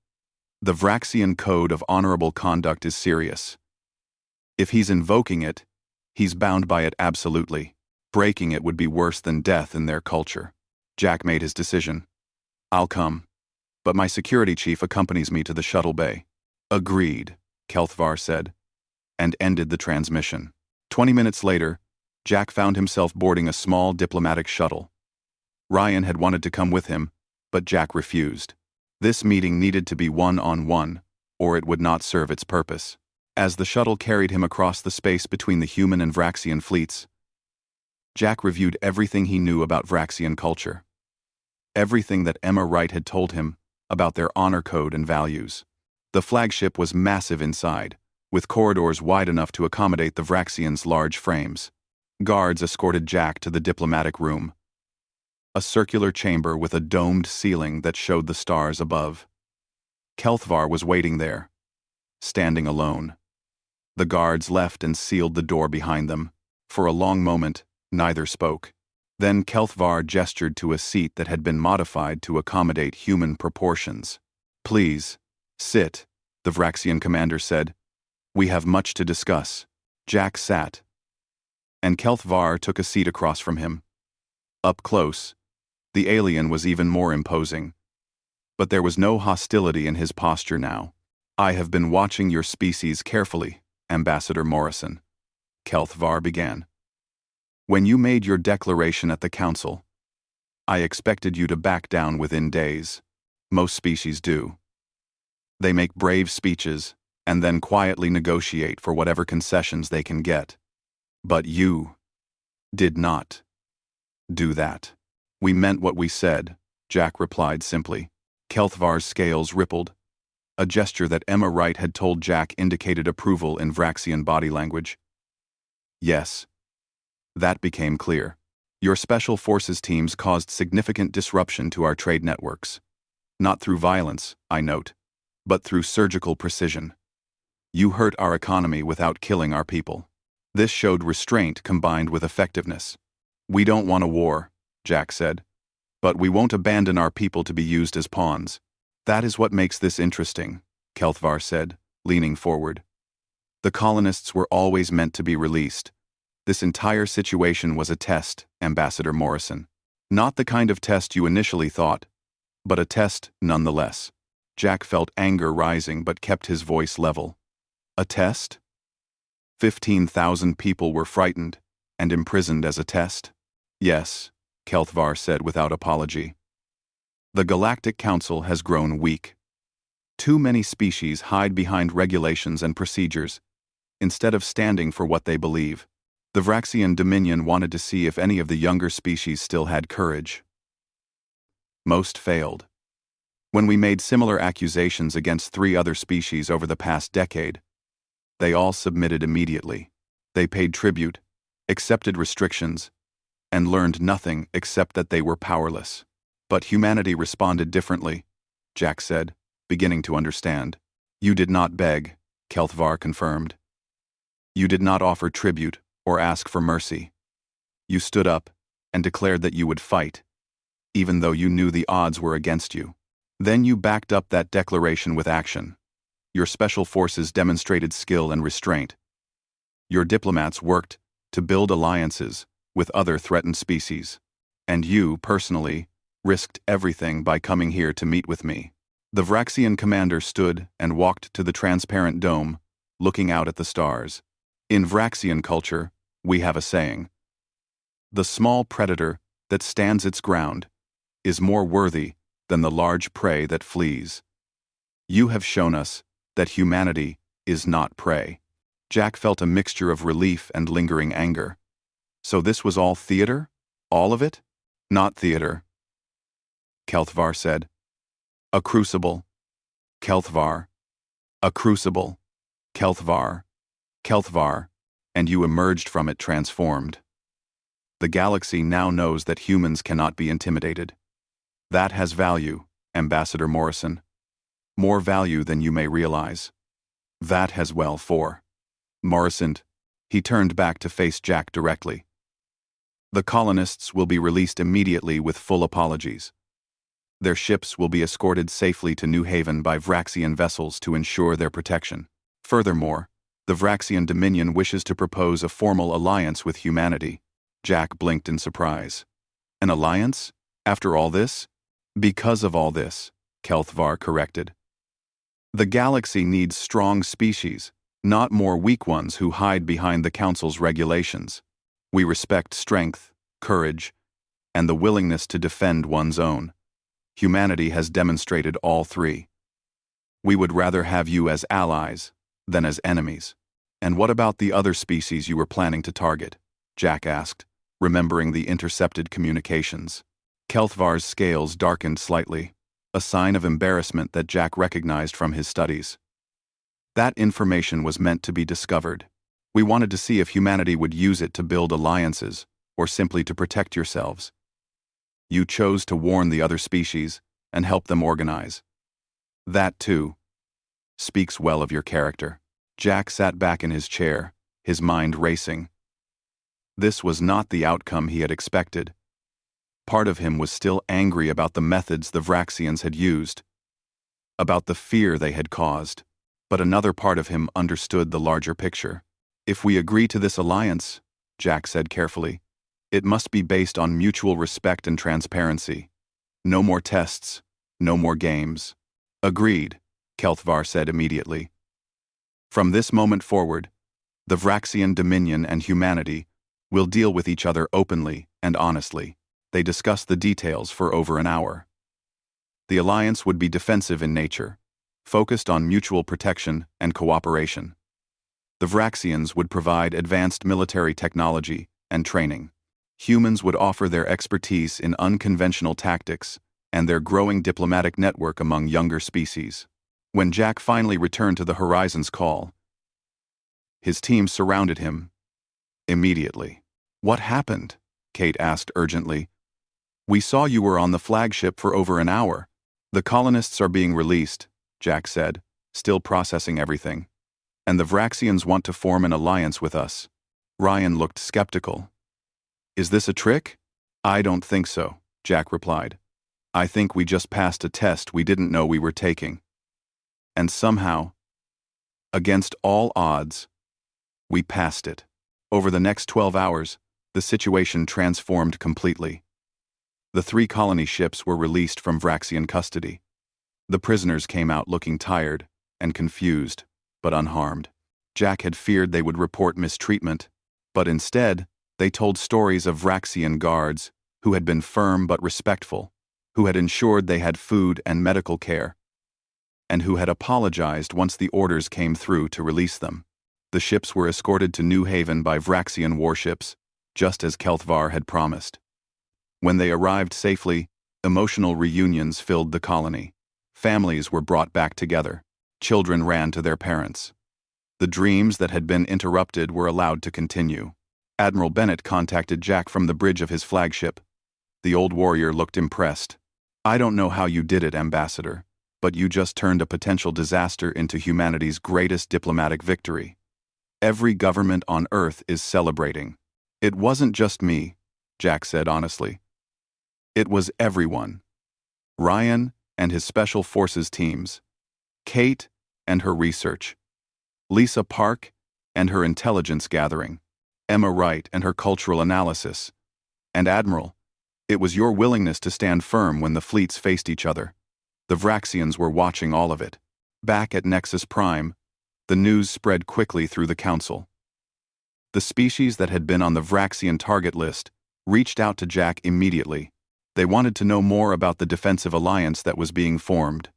the Vraxian Code of Honorable Conduct is serious. If he's invoking it, he's bound by it absolutely. Breaking it would be worse than death in their culture. Jack made his decision. I'll come, but my security chief accompanies me to the shuttle bay. Agreed, Kelthvar said, and ended the transmission. 20 minutes later, Jack found himself boarding a small diplomatic shuttle. Ryan had wanted to come with him, but Jack refused. This meeting needed to be one-on-one, or it would not serve its purpose. As the shuttle carried him across the space between the human and Vraxian fleets, Jack reviewed everything he knew about Vraxian culture. Everything that Emma Wright had told him about their honor code and values. The flagship was massive inside, with corridors wide enough to accommodate the Vraxians' large frames. Guards escorted Jack to the diplomatic room, a circular chamber with a domed ceiling that showed the stars above. Kelthvar was waiting there, standing alone. The guards left and sealed the door behind them. For a long moment, neither spoke. Then Kelthvar gestured to a seat that had been modified to accommodate human proportions. "Please, sit," the Vraxian commander said. "We have much to discuss." Jack sat, and Kelthvar took a seat across from him. Up close, the alien was even more imposing. But there was no hostility in his posture now. "I have been watching your species carefully, Ambassador Morrison," Kelthvar began. "When you made your declaration at the Council, I expected you to back down within days. Most species do. They make brave speeches and then quietly negotiate for whatever concessions they can get. But you did not do that." "We meant what we said," Jack replied simply. Kelthvar's scales rippled. A gesture that Emma Wright had told Jack indicated approval in Vraxian body language. "Yes. That became clear. Your Special Forces teams caused significant disruption to our trade networks. Not through violence, I note, but through surgical precision. You hurt our economy without killing our people. This showed restraint combined with effectiveness." "We don't want a war," Jack said. "But we won't abandon our people to be used as pawns." "That is what makes this interesting," Kelthvar said, leaning forward. "The colonists were always meant to be released. This entire situation was a test, Ambassador Morrison. Not the kind of test you initially thought, but a test nonetheless." Jack felt anger rising but kept his voice level. "A test? 15,000 people were frightened and imprisoned as a test?" "Yes," Kelthvar said without apology. "The Galactic Council has grown weak. Too many species hide behind regulations and procedures, instead of standing for what they believe. The Vraxian Dominion wanted to see if any of the younger species still had courage. Most failed. When we made similar accusations against 3 other species over the past decade, they all submitted immediately. They paid tribute, accepted restrictions, and learned nothing except that they were powerless. But humanity responded differently," Jack said, beginning to understand. "You did not beg," Kelthvar confirmed. "You did not offer tribute or ask for mercy. You stood up and declared that you would fight, even though you knew the odds were against you. Then you backed up that declaration with action. Your special forces demonstrated skill and restraint. Your diplomats worked to build alliances with other threatened species. And you, personally, risked everything by coming here to meet with me." The Vraxian commander stood and walked to the transparent dome, looking out at the stars. "In Vraxian culture, we have a saying. The small predator that stands its ground is more worthy than the large prey that flees. You have shown us that humanity is not prey." Jack felt a mixture of relief and lingering anger. "So this was all theater? All of it?" "Not theater," Kelthvar said. "A crucible. Kelthvar. A crucible. Kelthvar. Kelthvar. And you emerged from it transformed. The galaxy now knows that humans cannot be intimidated. That has value, Ambassador Morrison. More value than you may realize. That has well for Morrison." He turned back to face Jack directly. "The colonists will be released immediately with full apologies. Their ships will be escorted safely to New Haven by Vraxian vessels to ensure their protection. Furthermore, the Vraxian Dominion wishes to propose a formal alliance with humanity." Jack blinked in surprise. "An alliance? After all this?" "Because of all this," Kelthvar corrected. "The galaxy needs strong species, not more weak ones who hide behind the Council's regulations. We respect strength, courage, and the willingness to defend one's own. Humanity has demonstrated all 3. We would rather have you as allies than as enemies." "And what about the other species you were planning to target?" Jack asked, remembering the intercepted communications. Kelthvar's scales darkened slightly, a sign of embarrassment that Jack recognized from his studies. "That information was meant to be discovered. We wanted to see if humanity would use it to build alliances, or simply to protect yourselves. You chose to warn the other species and help them organize. That, too, speaks well of your character." Jack sat back in his chair, his mind racing. This was not the outcome he had expected, Part of him was still angry about the methods the Vraxians had used, about the fear they had caused, but another part of him understood the larger picture. If we agree to this alliance, Jack said carefully, it must be based on mutual respect and transparency. No more tests, no more games. Agreed, Kelthvar said immediately. From this moment forward, the Vraxian Dominion and humanity will deal with each other openly and honestly. They discussed the details for over an hour. The alliance would be defensive in nature, focused on mutual protection and cooperation. The Vraxians would provide advanced military technology and training. Humans would offer their expertise in unconventional tactics and their growing diplomatic network among younger species. When Jack finally returned to the Horizon's call, his team surrounded him immediately. What happened? Kate asked urgently. We saw you were on the flagship for over an hour. The colonists are being released, Jack said, still processing everything. And the Vraxians want to form an alliance with us. Ryan looked skeptical. Is this a trick? I don't think so, Jack replied. I think we just passed a test we didn't know we were taking. And somehow, against all odds, we passed it. Over the next 12 hours, the situation transformed completely. The 3 colony ships were released from Vraxian custody. The prisoners came out looking tired and confused, but unharmed. Jack had feared they would report mistreatment, but instead, they told stories of Vraxian guards who had been firm but respectful, who had ensured they had food and medical care, and who had apologized once the orders came through to release them. The ships were escorted to New Haven by Vraxian warships, just as Kelthvar had promised. When they arrived safely, emotional reunions filled the colony. Families were brought back together. Children ran to their parents. The dreams that had been interrupted were allowed to continue. Admiral Bennett contacted Jack from the bridge of his flagship. The old warrior looked impressed. I don't know how you did it, Ambassador, but you just turned a potential disaster into humanity's greatest diplomatic victory. Every government on Earth is celebrating. It wasn't just me, Jack said honestly. It was everyone. Ryan and his special forces teams, Kate and her research, Lisa Park and her intelligence gathering, Emma Wright and her cultural analysis, and Admiral, it was your willingness to stand firm when the fleets faced each other. The Vraxians were watching all of it. Back at Nexus Prime, the news spread quickly through the Council. The species that had been on the Vraxian target list reached out to Jack immediately. They wanted to know more about the defensive alliance that was being formed.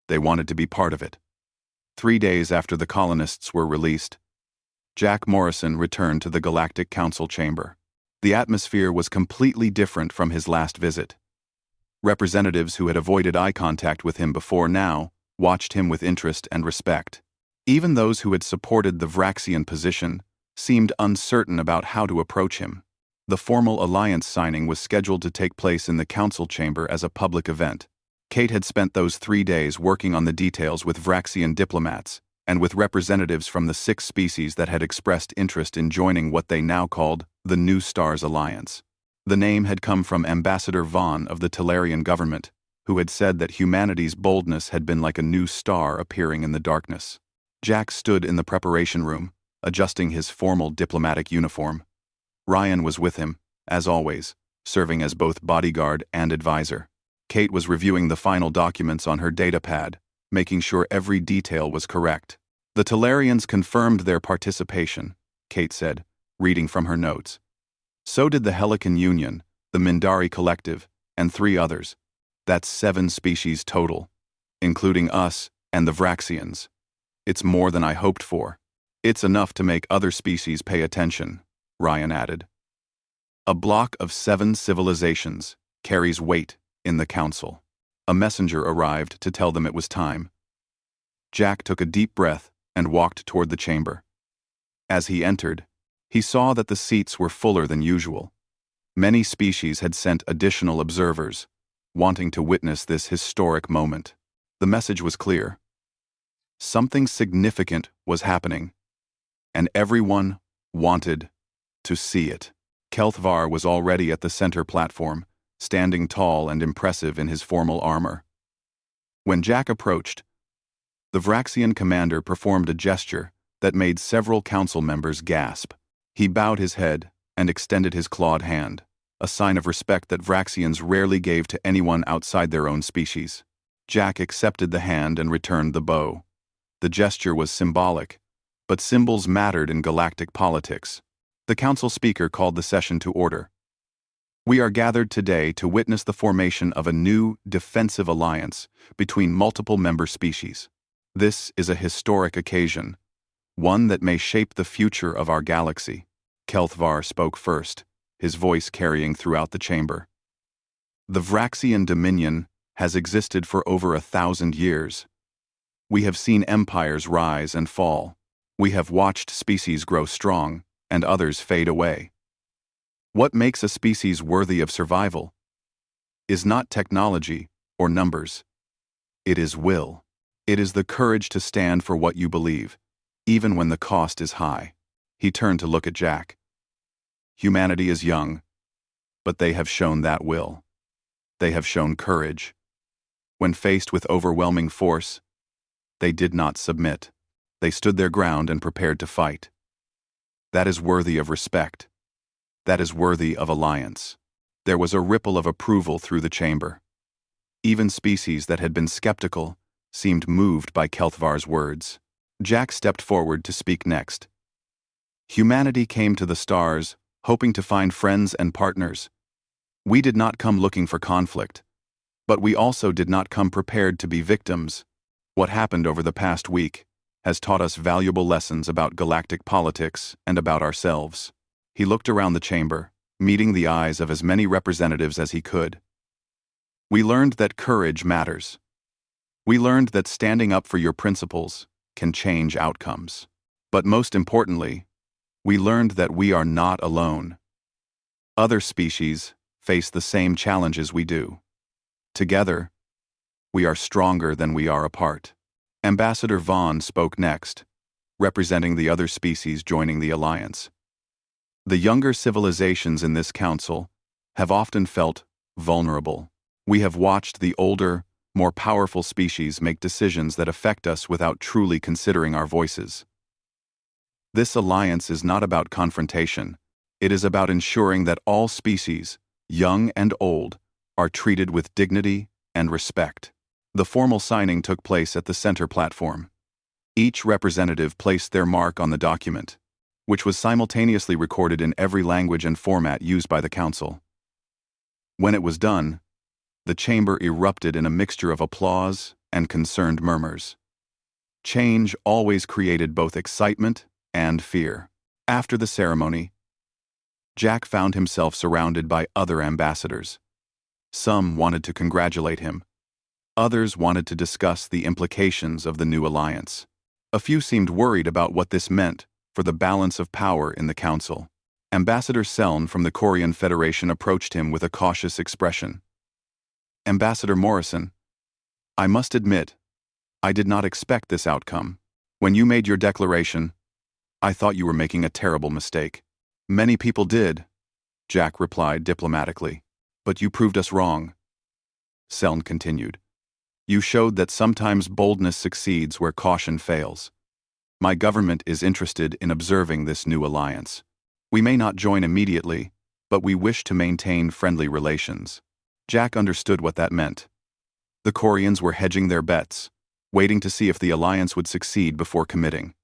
They wanted to be part of it. 3 days after the colonists were released, Jack Morrison returned to the Galactic Council chamber. The atmosphere was completely different from his last visit. Representatives who had avoided eye contact with him before now watched him with interest and respect. Even those who had supported the Vraxian position seemed uncertain about how to approach him. The formal alliance signing was scheduled to take place in the council chamber as a public event. Kate had spent those 3 days working on the details with Vraxian diplomats and with representatives from the 6 species that had expressed interest in joining what they now called the New Stars Alliance. The name had come from Ambassador Vaughn of the Tellarian government, who had said that humanity's boldness had been like a new star appearing in the darkness. Jack stood in the preparation room, adjusting his formal diplomatic uniform. Ryan was with him, as always, serving as both bodyguard and advisor. Kate was reviewing the final documents on her datapad, making sure every detail was correct. The Tellarians confirmed their participation, Kate said, reading from her notes. So did the Helican Union, the Mindari Collective, and 3 others. That's 7 species total, including us and the Vraxians. It's more than I hoped for. It's enough to make other species pay attention, Ryan added. A block of 7 civilizations carries weight in the council. A messenger arrived to tell them it was time. Jack took a deep breath and walked toward the chamber. As he entered, he saw that the seats were fuller than usual. Many species had sent additional observers, wanting to witness this historic moment. The message was clear. Something significant was happening, and everyone wanted to see it. Kelthvar was already at the center platform, standing tall and impressive in his formal armor. When Jack approached, the Vraxian commander performed a gesture that made several council members gasp. He bowed his head and extended his clawed hand, a sign of respect that Vraxians rarely gave to anyone outside their own species. Jack accepted the hand and returned the bow. The gesture was symbolic, but symbols mattered in galactic politics. The council speaker called the session to order. We are gathered today to witness the formation of a new defensive alliance between multiple member species. This is a historic occasion, one that may shape the future of our galaxy. Kelthvar spoke first, his voice carrying throughout the chamber. The Vraxian Dominion has existed for over 1,000 years. We have seen empires rise and fall. We have watched species grow strong and others fade away. What makes a species worthy of survival is not technology or numbers. It is will. It is the courage to stand for what you believe, even when the cost is high. He turned to look at Jack. Humanity is young, but they have shown that will. They have shown courage. When faced with overwhelming force, they did not submit. They stood their ground and prepared to fight. That is worthy of respect. That is worthy of alliance. There was a ripple of approval through the chamber. Even species that had been skeptical seemed moved by Kelthvar's words. Jack stepped forward to speak next. Humanity came to the stars, hoping to find friends and partners. We did not come looking for conflict, but we also did not come prepared to be victims. What happened over the past week has taught us valuable lessons about galactic politics and about ourselves. He looked around the chamber, meeting the eyes of as many representatives as he could. We learned that courage matters. We learned that standing up for your principles can change outcomes. But most importantly, we learned that we are not alone. Other species face the same challenges we do. Together, we are stronger than we are apart. Ambassador Vaughn spoke next, representing the other species joining the alliance. The younger civilizations in this council have often felt vulnerable. We have watched the older, more powerful species make decisions that affect us without truly considering our voices. This alliance is not about confrontation. It is about ensuring that all species, young and old, are treated with dignity and respect. The formal signing took place at the center platform. Each representative placed their mark on the document, which was simultaneously recorded in every language and format used by the council. When it was done, the chamber erupted in a mixture of applause and concerned murmurs. Change always created both excitement and fear. After the ceremony, Jack found himself surrounded by other ambassadors. Some wanted to congratulate him. Others wanted to discuss the implications of the new alliance. A few seemed worried about what this meant for the balance of power in the council. Ambassador Seln from the Korean Federation approached him with a cautious expression. Ambassador Morrison, I must admit, I did not expect this outcome. When you made your declaration, I thought you were making a terrible mistake. Many people did, Jack replied diplomatically. But you proved us wrong. Seln continued. You showed that sometimes boldness succeeds where caution fails. My government is interested in observing this new alliance. We may not join immediately, but we wish to maintain friendly relations. Jack understood what that meant. The Koreans were hedging their bets, waiting to see if the alliance would succeed before committing.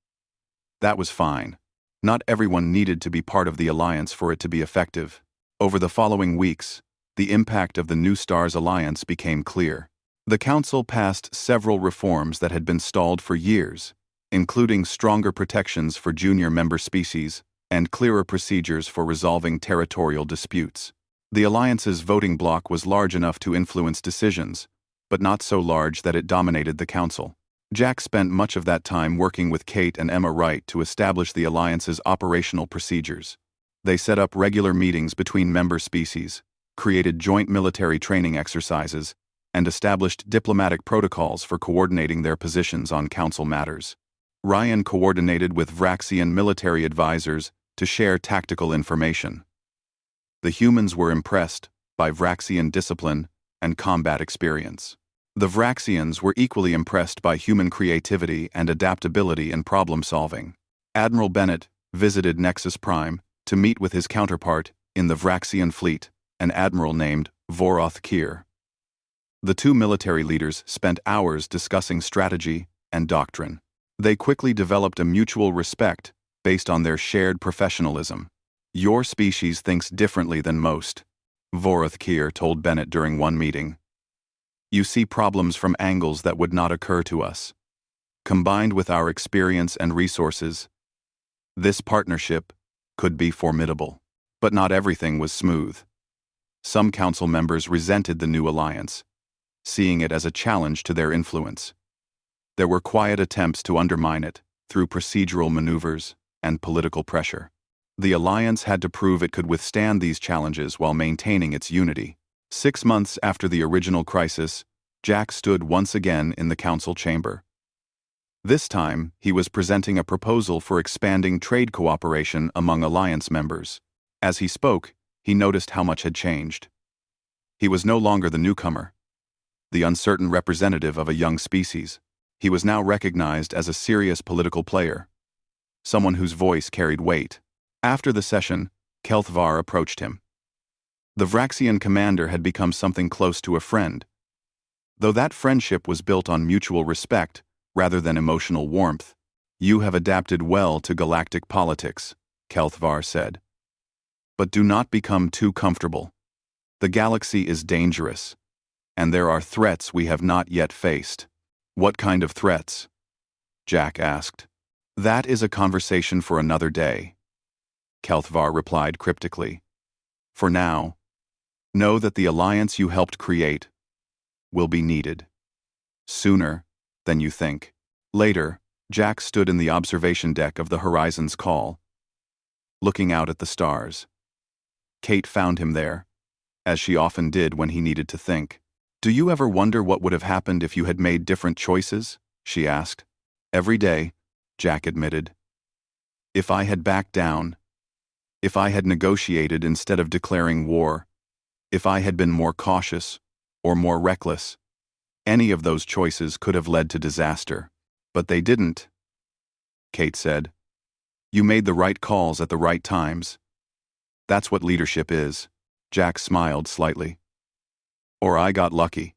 That was fine. Not everyone needed to be part of the alliance for it to be effective. Over the following weeks, the impact of the New Stars Alliance became clear. The Council passed several reforms that had been stalled for years, including stronger protections for junior member species and clearer procedures for resolving territorial disputes. The Alliance's voting bloc was large enough to influence decisions, but not so large that it dominated the Council. Jack spent much of that time working with Kate and Emma Wright to establish the Alliance's operational procedures. They set up regular meetings between member species, created joint military training exercises, and established diplomatic protocols for coordinating their positions on Council matters. Ryan coordinated with Vraxian military advisors to share tactical information. The humans were impressed by Vraxian discipline and combat experience. The Vraxians were equally impressed by human creativity and adaptability in problem-solving. Admiral Bennett visited Nexus Prime to meet with his counterpart in the Vraxian fleet, an admiral named Voroth Kier. The two military leaders spent hours discussing strategy and doctrine. They quickly developed a mutual respect based on their shared professionalism. "Your species thinks differently than most," Voroth Kier told Bennett during one meeting. "You see problems from angles that would not occur to us. Combined with our experience and resources, this partnership could be formidable." But not everything was smooth. Some council members resented the new alliance, seeing it as a challenge to their influence. There were quiet attempts to undermine it through procedural maneuvers and political pressure. The alliance had to prove it could withstand these challenges while maintaining its unity. 6 months after the original crisis, Jack stood once again in the council chamber. This time, he was presenting a proposal for expanding trade cooperation among alliance members. As he spoke, he noticed how much had changed. He was no longer the newcomer, the uncertain representative of a young species. He was now recognized as a serious political player, someone whose voice carried weight. After the session, Kelthvar approached him. The Vraxian commander had become something close to a friend. Though that friendship was built on mutual respect rather than emotional warmth. "You have adapted well to galactic politics," Kelthvar said. "But do not become too comfortable. The galaxy is dangerous, and there are threats we have not yet faced." "What kind of threats?" Jack asked. "That is a conversation for another day," Kelthvar replied cryptically. "For now, know that the alliance you helped create will be needed. Sooner than you think." Later, Jack stood in the observation deck of the Horizon's Call, looking out at the stars. Kate found him there, as she often did when he needed to think. "Do you ever wonder what would have happened if you had made different choices?" she asked. "Every day," Jack admitted. "If I had backed down, if I had negotiated instead of declaring war, if I had been more cautious or more reckless, any of those choices could have led to disaster. But they didn't," Kate said. "You made the right calls at the right times. That's what leadership is." Jack smiled slightly. "Or I got lucky.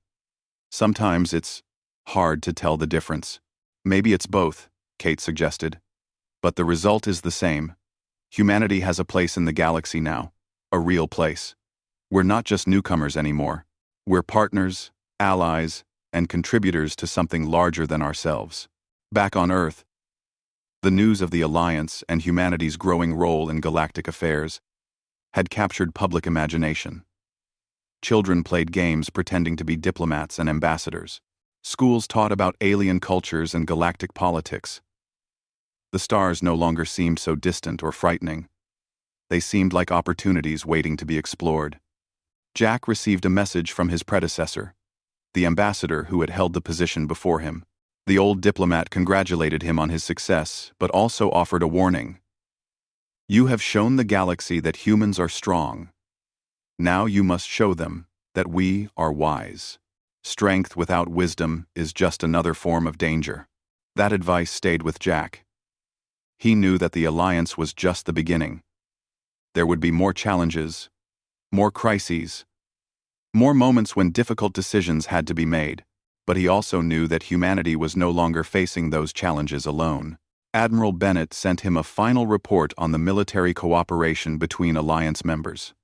Sometimes it's hard to tell the difference." "Maybe it's both," Kate suggested. "But the result is the same. Humanity has a place in the galaxy now, a real place. We're not just newcomers anymore. We're partners, allies, and contributors to something larger than ourselves." Back on Earth, the news of the Alliance and humanity's growing role in galactic affairs had captured public imagination. Children played games pretending to be diplomats and ambassadors. Schools taught about alien cultures and galactic politics. The stars no longer seemed so distant or frightening. They seemed like opportunities waiting to be explored. Jack received a message from his predecessor, the ambassador who had held the position before him. The old diplomat congratulated him on his success, but also offered a warning. "You have shown the galaxy that humans are strong. Now you must show them that we are wise. Strength without wisdom is just another form of danger." That advice stayed with Jack. He knew that the alliance was just the beginning. There would be more challenges, more crises, more moments when difficult decisions had to be made, but he also knew that humanity was no longer facing those challenges alone. Admiral Bennett sent him a final report on the military cooperation between alliance members.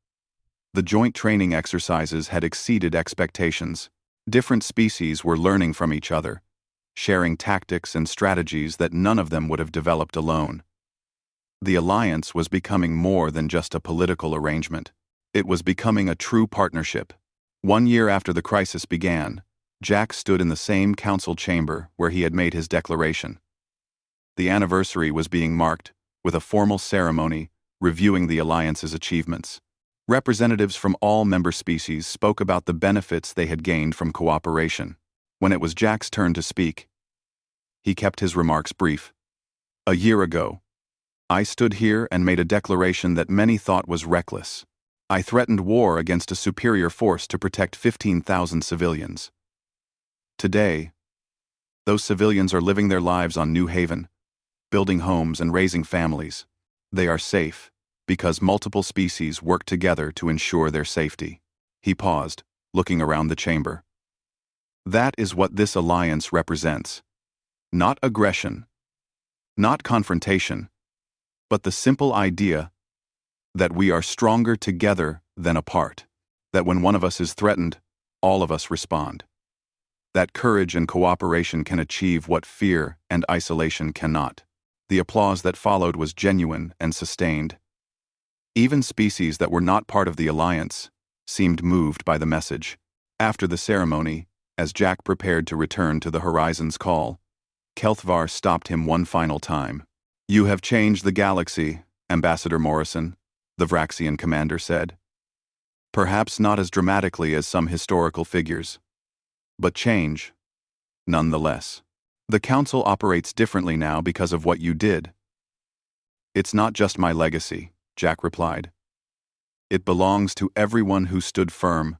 The joint training exercises had exceeded expectations. Different species were learning from each other, sharing tactics and strategies that none of them would have developed alone. The alliance was becoming more than just a political arrangement. It was becoming a true partnership. 1 year after the crisis began, Jack stood in the same council chamber where he had made his declaration. The anniversary was being marked with a formal ceremony reviewing the alliance's achievements. Representatives from all member species spoke about the benefits they had gained from cooperation. When it was Jack's turn to speak, he kept his remarks brief. "A year ago, I stood here and made a declaration that many thought was reckless. I threatened war against a superior force to protect 15,000 civilians. Today, those civilians are living their lives on New Haven, building homes and raising families. They are safe because multiple species work together to ensure their safety. He paused, looking around the chamber. That is what this alliance represents. Not aggression, not confrontation, but the simple idea that we are stronger together than apart. That when one of us is threatened, all of us respond. That courage and cooperation can achieve what fear and isolation cannot. The applause that followed was genuine and sustained. Even species that were not part of the alliance seemed moved by the message. After the ceremony, as Jack prepared to return to the Horizon's call, Kelthvar stopped him one final time. "You have changed the galaxy, Ambassador Morrison," the Vraxian commander said. "Perhaps not as dramatically as some historical figures, but change, nonetheless. The Council operates differently now because of what you did." "It's not just my legacy," Jack replied. "It belongs to everyone who stood firm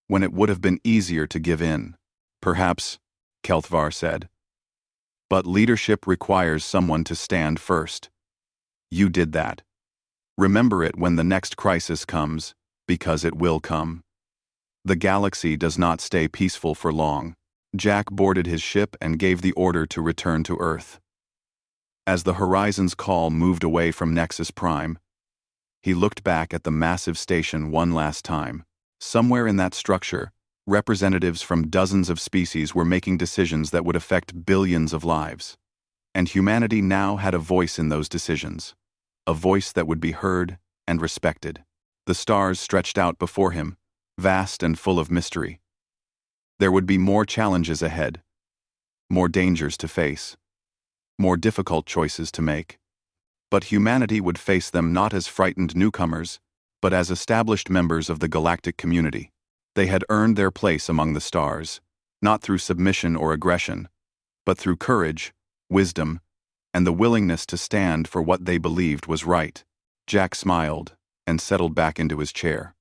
when it would have been easier to give in." "Perhaps," Kelthvar said. "But leadership requires someone to stand first. You did that. Remember it when the next crisis comes, because it will come. The galaxy does not stay peaceful for long." Jack boarded his ship and gave the order to return to Earth. As the Horizon's call moved away from Nexus Prime, he looked back at the massive station one last time. Somewhere in that structure, representatives from dozens of species were making decisions that would affect billions of lives. And humanity now had a voice in those decisions. A voice that would be heard and respected. The stars stretched out before him, vast and full of mystery. There would be more challenges ahead, more dangers to face, more difficult choices to make. But humanity would face them not as frightened newcomers, but as established members of the galactic community. They had earned their place among the stars, not through submission or aggression, but through courage, wisdom, and the willingness to stand for what they believed was right. Jack smiled and settled back into his chair.